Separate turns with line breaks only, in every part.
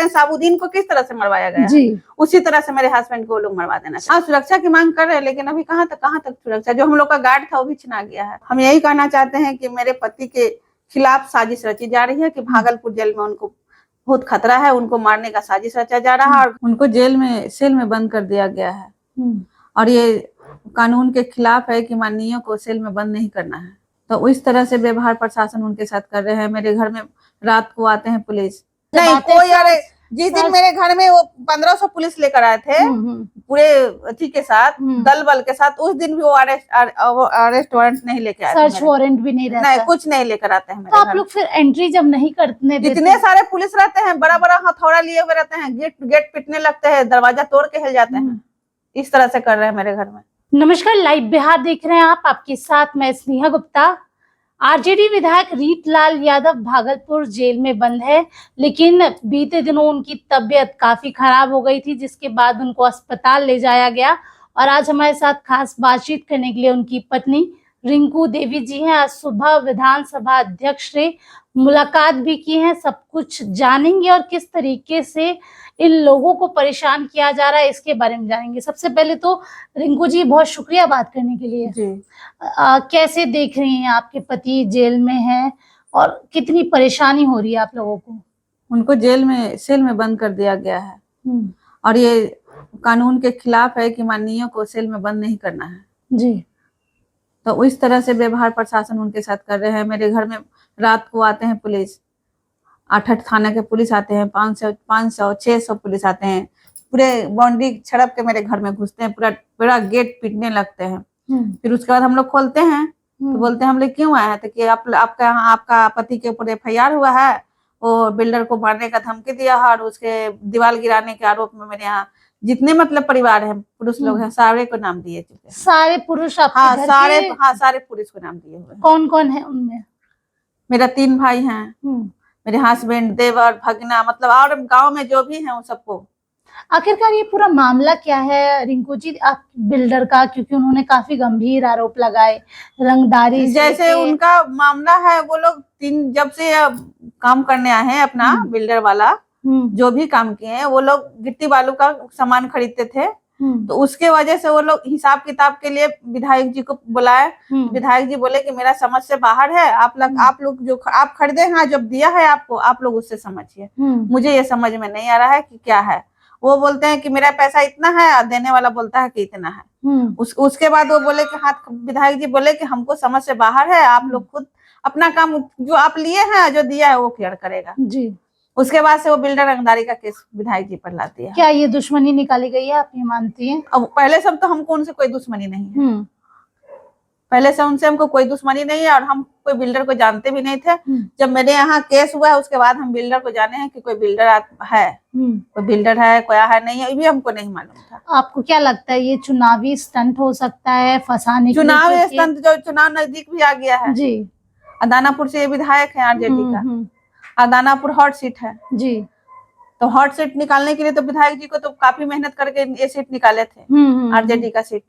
सकते हैं साबुद्दीन को किस तरह से मरवाया गया
जी।
उसी तरह से मेरे हस्बैंड को वो लोग मरवा देना चाहिए। हाँ, सुरक्षा की मांग कर रहे हैं, लेकिन अभी कहाँ तक सुरक्षा। जो हम लोग का गार्ड था वो भी छिना गया है। हम यही कहना चाहते हैं कि मेरे पति के खिलाफ साजिश रची जा रही है कि भागलपुर जेल में उनको बहुत खतरा है, उनको मारने का साजिश रचा जा रहा है और उनको सेल में बंद कर दिया गया है। और ये कानून के खिलाफ है कि माननीयों को सेल में बंद नहीं करना है। तो इस तरह से व्यवहार प्रशासन उनके साथ कर रहे हैं। मेरे घर में रात को आते हैं पुलिस, नहीं कोई, अरे जिस दिन मेरे घर में वो 1500 पुलिस लेकर आए थे पूरे अथी के साथ, दल बल के साथ, उस दिन भी वो अरेस्ट वारंट नहीं लेके आए,
सर्च वारंट भी नहीं रहता,
नहीं कुछ नहीं लेकर आते हैं।
तो आप लोग फिर एंट्री जब नहीं करने देते?
जितने सारे पुलिस रहते हैं बड़ा बड़ा हथौड़ा लिए हुए रहते हैं, गेट पिटने लगते हैं, दरवाजा तोड़ के हिल जाते हैं। इस तरह से कर रहे हैं मेरे घर में।
नमस्कार, लाइव बिहार देख रहे हैं आप, आपके साथ मैं स्नेहा गुप्ता। आरजेडी विधायक रीतलाल यादव भागलपुर जेल में बंद है, लेकिन बीते दिनों उनकी तबीयत काफी खराब हो गई थी, जिसके बाद उनको अस्पताल ले जाया गया। और आज हमारे साथ खास बातचीत करने के लिए उनकी पत्नी रिंकू देवी जी हैं। आज सुबह विधानसभा अध्यक्ष से मुलाकात भी की है, सब कुछ जानेंगे और किस तरीके से इन लोगों को परेशान किया जा रहा है इसके बारे में जानेंगे। सबसे पहले तो रिंकू जी, बहुत शुक्रिया बात करने के लिए जी। कैसे देख रही हैं, आपके पति जेल में हैं और कितनी परेशानी हो रही है आप लोगों को?
उनको सेल में बंद कर दिया गया है और ये कानून के खिलाफ है कि माननीयों को सेल में बंद नहीं करना है
जी।
तो इस तरह से व्यवहार प्रशासन उनके साथ कर रहे हैं। मेरे घर में रात को आते हैं पुलिस, 8 थाना के पुलिस आते हैं, 500 600 पुलिस आते हैं, पूरे बाउंड्री छड़प के मेरे घर में घुसते हैं, पूरा गेट पीटने लगते हैं। फिर उसके बाद हम लोग खोलते हैं तो बोलते हैं हम लोग क्यों आए हैं, तो कि आपका पति के ऊपर FIR हुआ है, वो बिल्डर को मारने का धमकी दिया है और उसके दीवार गिराने के आरोप में मेरे यहाँ जितने मतलब परिवार हैं, पुरुष लोग हैं, सारे को नाम दिए चुके।
सारे पुरुष आपके
हाँ,
घर
सारे पुरुष को नाम दिए हुए।
कौन कौन है उनमें?
मेरा 3 भाई हैं, मेरे हस्बैंड, देवर, भगना, मतलब और गांव में जो भी हैं उन सबको।
आखिरकार ये पूरा मामला क्या है रिंकू जी, आप बिल्डर का? क्योंकि उन्होंने काफी गंभीर आरोप लगाए, रंगदारी
जैसे उनका मामला है, वो लोग जब से काम करने आए हैं अपना बिल्डर वाला, जो भी काम किए हैं, वो लोग गिट्टी बालू का सामान खरीदते थे, तो उसके वजह से वो लोग हिसाब किताब के लिए विधायक जी को बुलाए। विधायक जी बोले कि मेरा समझ से बाहर है, आप लोग जो आप खरीदे हैं, जब दिया है आपको, आप लोग उससे समझिए, मुझे ये समझ में नहीं आ रहा है कि क्या है। वो बोलते हैं कि मेरा पैसा इतना है और देने वाला बोलता है कि इतना है। उसके बाद वो बोले कि हाँ, विधायक जी बोले कि हमको समझ से बाहर है, आप लोग खुद अपना काम जो आप लिए हैं, जो दिया है वो क्लियर करेगा जी। उसके बाद से वो बिल्डर रंगदारी का केस विधायक जी पर लाती है।
क्या ये दुश्मनी निकाली गई है, आप ये मानती हैं?
अब पहले से तो हमको उनसे कोई दुश्मनी नहीं है, पहले से उनसे हमको कोई दुश्मनी नहीं है और हम कोई बिल्डर को जानते भी नहीं थे। जब मेरे यहाँ केस हुआ है उसके बाद हम बिल्डर को जाने हैं कि कोई बिल्डर है, कोई बिल्डर है, कोई है नहीं है, ये भी हमको नहीं मालूम था।
आपको क्या लगता है ये चुनावी स्टंट हो सकता है, फंसाने?
चुनावी स्टंट, जो चुनाव नजदीक भी आ गया है जी। दानापुर से ये विधायक है आरजेडी का, दानापुर हॉट सीट है जी, तो हॉट सीट निकालने के लिए तो विधायक जी को तो काफी मेहनत करके ये सीट निकाले थे, आरजेडी का सीट।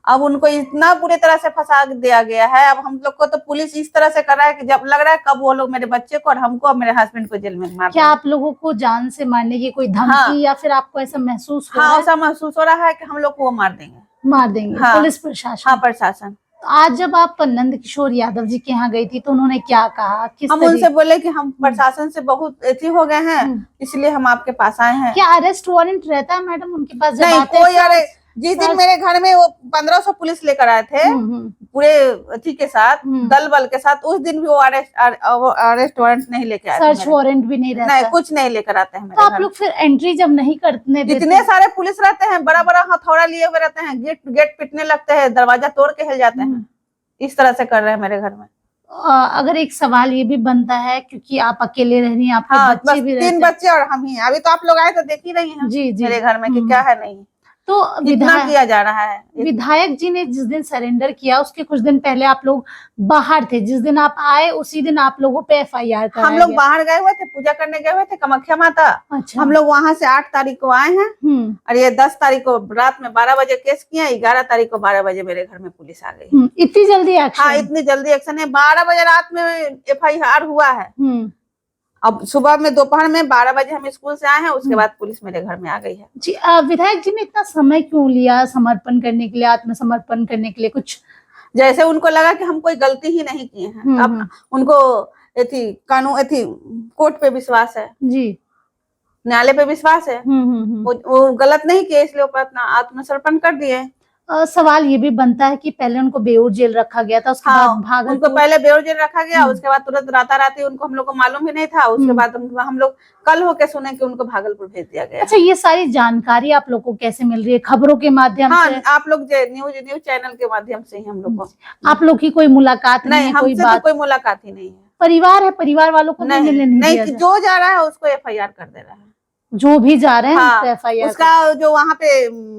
अब उनको इतना बुरी तरह से फंसा दिया गया है। अब हम लोग को तो पुलिस इस तरह से कर रहा है कि जब लग रहा है कब वो लोग मेरे बच्चे को और हमको और मेरे हस्बैंड को जेल में मार।
क्या आप लोगों को जान से मारने की कोई धमकी या फिर आपको ऐसा महसूस हो रहा है?
ऐसा महसूस हो रहा है कि हम लोग को वो मार देंगे।
पुलिस प्रशासन? हाँ,
प्रशासन।
आज जब आप नंद किशोर यादव जी के यहाँ गई थी तो उन्होंने क्या कहा?
हम उनसे बोले कि हम प्रशासन से बहुत ऐसी हो गए हैं, इसलिए हम आपके पास आए हैं।
क्या अरेस्ट वारंट रहता है मैडम उनके पास?
नहीं, कोई अरे जिस दिन मेरे घर में वो 1500 पुलिस लेकर आए थे पूरे अथी के साथ, दल बल के साथ, उस दिन भी वो अरेस्ट वारंट नहीं लेके आए,
सर्च वारंट भी नहीं रहता,
नहीं कुछ नहीं लेकर आते हैं।
तो आप लोग फिर एंट्री जब नहीं करने देते?
जितने सारे पुलिस रहते हैं बड़ा बड़ा हथौड़ा लिए हुए रहते हैं, गेट पिटने लगते हैं, दरवाजा तोड़ के हिल जाते हैं। इस तरह से कर रहे हैं मेरे घर में।
अगर एक सवाल ये भी बनता है, क्योंकि आप अकेले रह रही हैं, आपके बच्चे भी
3 बच्चे और हम ही, अभी तो आप लोग आए तो देख ही रही हैं जी मेरे घर में कि क्या है नहीं,
तो
विधायक किया जा रहा है।
विधायक जी ने जिस दिन सरेंडर किया उसके कुछ दिन पहले आप लोग बाहर थे, जिस दिन आप आए उसी दिन आप लोगों पे FIR कराया।
हम लोग बाहर गए हुए थे, पूजा करने गए हुए थे कामाख्या माता। अच्छा। हम लोग वहां से 8 तारीख को आए हैं और ये 10 तारीख को रात में 12 बजे केस किया, 11 तारीख को 12 बजे मेरे घर में पुलिस आ गई।
इतनी जल्दी एक्शन?
हाँ, इतनी जल्दी एक्शन है। 12 बजे रात में FIR हुआ है अब सुबह में दोपहर में 12 बजे हम स्कूल से आए हैं, उसके बाद पुलिस मेरे घर में आ गई है।
जी विधायक जी ने इतना समय क्यों लिया समर्पण करने के लिए, आत्मसमर्पण करने के लिए? कुछ
जैसे उनको लगा कि हम कोई गलती ही नहीं किए हैं, अब उनको कानून कोर्ट पे विश्वास है,
जी
न्यायालय पे विश्वास है, वो गलत नहीं किए, इसलिए वो अपना आत्मसमर्पण कर दिए।
सवाल ये भी बनता है कि पहले उनको बेऊर जेल रखा गया था, उसके बाद
उनको
भागलपुर
पहले बेऊर जेल रखा गया, उसके बाद तुरंत राताराती उनको हम लोग को मालूम भी नहीं था, उसके बाद हम लोग कल होके सुने कि उनको भागलपुर भेज दिया गया।
अच्छा, ये सारी जानकारी आप लोग को कैसे मिल रही है? खबरों के माध्यम से?
आप लोग न्यूज चैनल के माध्यम से ही हम लोग को।
आप लोग की कोई मुलाकात नहीं है?
हमसे तो कोई मुलाकात ही नहीं है।
परिवार है, परिवार वालों को
नहीं, जो जा रहा है उसको FIR कर दे रहा है,
जो भी जा रहे हैं तो FIR।
उसका जो वहाँ पे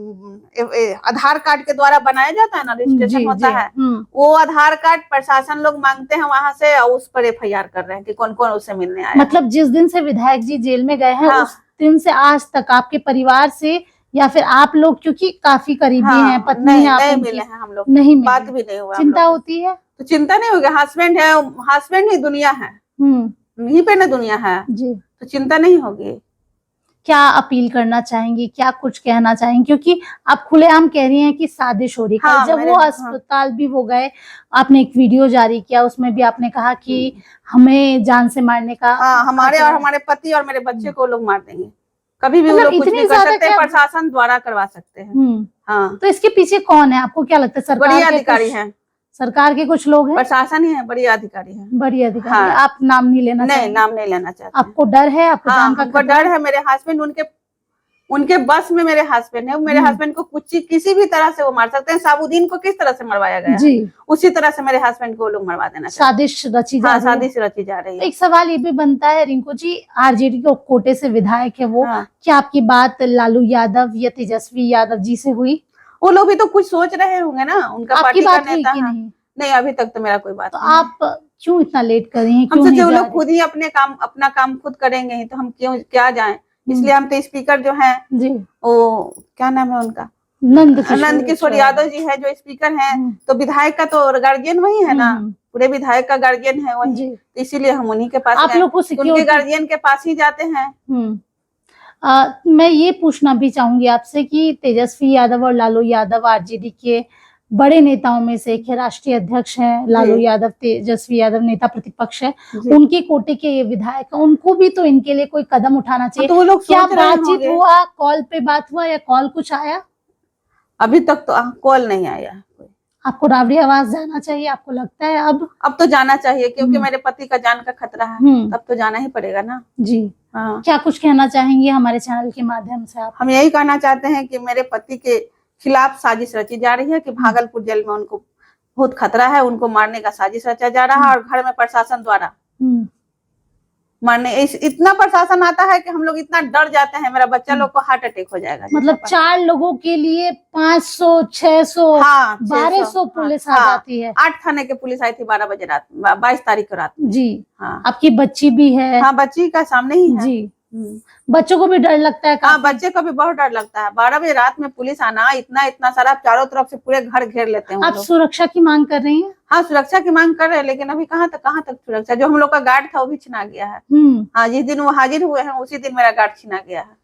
आधार कार्ड के द्वारा बनाया जाता है ना, रजिस्ट्रेशन होता है, वो आधार कार्ड प्रशासन लोग मांगते हैं वहाँ से, और उस पर FIR कर रहे हैं कि कौन कौन उससे मिलने आया।
मतलब जिस दिन से विधायक जी जेल में गए हैं, उस दिन से आज तक आपके परिवार से या फिर आप लोग, क्योंकि काफी करीबी हैं, पत्नी है आप,
नहीं मिले हैं हम लोग,
नहीं
बात भी नहीं हुआ।
चिंता होती है?
तो चिंता नहीं होगी, हस्बैंड है, हस्बैंड ही दुनिया है, यहीं पे ना दुनिया है
जी,
तो चिंता नहीं होगी।
क्या अपील करना चाहेंगी, क्या कुछ कहना चाहेंगी? क्योंकि आप खुलेआम कह रही हैं कि साजिश हो रही है। जब वो अस्पताल भी वो गए, आपने एक वीडियो जारी किया, उसमें भी आपने कहा कि हमें जान से मारने का,
हमारे और हमारे पति और मेरे बच्चे को लोग मार देंगे, कभी भी वो लोग कुछ नहीं कर सकते, प्रशासन द्वारा करवा सकते हैं।
तो इसके पीछे कौन है, आपको क्या लगता है? सरकार
बड़ी अधिकारी हैं,
सरकार के कुछ लोग हैं,
प्रशासन ही है, बड़ी अधिकारी है,
बड़ी अधिकारी। आप नाम नहीं लेना?
नहीं, नाम नहीं लेना चाहते।
आपको डर है? आपको जान का
डर है? मेरे हस्बैंड, उनके बस में मेरे हस्बैंड है, मेरे हस्बैंड को कुछ किसी भी तरह से वो मार सकते हैं। साबुद्दीन को किस तरह से मरवाया गया जी, उसी तरह से मेरे हस्बैंड को लोग मरवा देना,
साजिश रची जा रही है।
साजिश रची जा रही है।
एक सवाल ये भी बनता है रिंकू जी, RJD के कोटे से विधायक है वो, क्या आपकी बात लालू यादव या तेजस्वी यादव जी से हुई?
वो लोग भी तो कुछ सोच रहे होंगे ना, उनका पार्टी का नेता। नहीं, अभी तक तो मेरा कोई बात नहीं।
आप क्यों इतना लेट कर रही हैं?
हम सोचे वो लोग खुद ही अपना काम खुद करेंगे, तो हम क्या जाएं, इसलिए हम तो स्पीकर जो है जी, वो क्या नाम है उनका, नंद किशोर यादव जी है जो स्पीकर हैं, तो विधायक का तो गार्जियन वही है ना, पूरे विधायक का गार्जियन है वही, तो इसीलिए हम उन्हीं के पास, आप लोग को उनके गार्जियन के पास ही जाते हैं।
मैं ये पूछना भी चाहूंगी आपसे कि तेजस्वी यादव और लालू यादव RJD के बड़े नेताओं में से एक है, राष्ट्रीय अध्यक्ष हैं लालू यादव, तेजस्वी यादव नेता प्रतिपक्ष है, उनके कोटे के ये विधायक, उनको भी तो इनके लिए कोई कदम उठाना चाहिए। तो वो लोग क्या बातचीत हुआ, कॉल पे बात हुआ या कॉल कुछ आया?
अभी तक तो कॉल नहीं आया।
आपको राबड़ी आवाज जाना चाहिए, आपको लगता है
अब तो जाना चाहिए, क्योंकि मेरे पति का जान का खतरा है, तब तो जाना ही पड़ेगा ना जी।
क्या कुछ कहना चाहेंगे हमारे चैनल के माध्यम से आप?
हम यही कहना चाहते हैं कि मेरे पति के खिलाफ साजिश रची जा रही है, कि भागलपुर जेल में उनको बहुत खतरा है, उनको मारने का साजिश रचा जा रहा है, और घर में प्रशासन द्वारा मारने, इतना प्रशासन आता है कि हम लोग इतना डर जाते हैं, मेरा बच्चा लोग को हार्ट अटैक हो जाएगा।
मतलब 4 लोगों के लिए 500, 600, 1200 पुलिस आ जाती है।
8 थाने के पुलिस आई थी 12 बजे रात, 22 तारीख को रात जी।
आपकी बच्ची भी है?
बच्ची का सामने ही है जी।
बच्चों को भी डर लगता है?
बच्चे को भी बहुत डर लगता है। 12 बजे रात में पुलिस आना, इतना सारा चारों तरफ से पूरे घर घेर लेते हैं।
आप सुरक्षा की मांग कर रही हैं?
हाँ, सुरक्षा की मांग कर रहे हैं, लेकिन अभी कहाँ तक सुरक्षा। जो हम लोग का गार्ड था वो भी छिना गया है। हाँ, जिस दिन वो हाजिर हुए हैं उसी दिन मेरा गार्ड छिना गया है।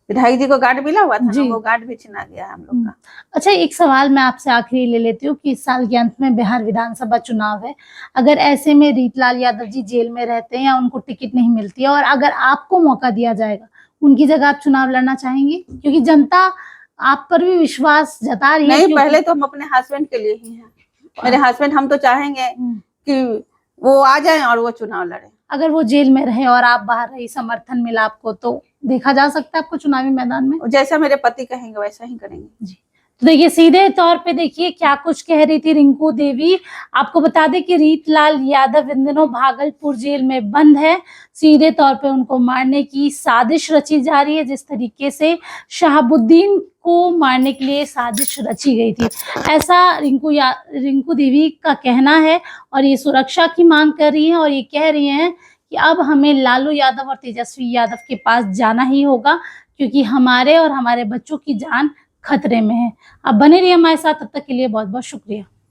विधायक जी को गार्ड मिला हुआ था, वो गार्ड भी छिना गया है हम लोग का।
अच्छा, एक सवाल मैं आपसे आखिरी ले लेती हूँ कि इस साल के अंत में बिहार विधानसभा चुनाव है, अगर ऐसे में रीतलाल यादव जी जेल में रहते हैं या उनको टिकट नहीं मिलती है, और अगर आपको मौका दिया जाएगा, उनकी जगह आप चुनाव लड़ना चाहेंगी? क्योंकि जनता आप पर भी विश्वास जता रही है।
नहीं, पहले तो हम अपने हस्बैंड के लिए ही हैं। मेरे हस्बैंड, हम तो चाहेंगे कि वो आ जाए और वो चुनाव लड़े।
अगर वो जेल में रहे और आप बाहर रही, समर्थन मिला आपको, तो देखा जा सकता है आपको चुनावी मैदान में?
जैसा मेरे पति कहेंगे वैसा ही करेंगे जी।
तो देखिए, सीधे तौर पे देखिए क्या कुछ कह रही थी रिंकू देवी। आपको बता दें कि रीतलाल यादव इन दिनों भागलपुर जेल में बंद है। सीधे तौर पे उनको मारने की साजिश रची जा रही है, जिस तरीके से शहाबुद्दीन को मारने के लिए साजिश रची गई थी, ऐसा रिंकू देवी का कहना है। और ये सुरक्षा की मांग कर रही है, और ये कह रही हैं कि अब हमें लालू यादव और तेजस्वी यादव के पास जाना ही होगा, क्योंकि हमारे और हमारे बच्चों की जान खतरे में है। अब बने रहिए हमारे साथ, तब तक के लिए बहुत बहुत शुक्रिया।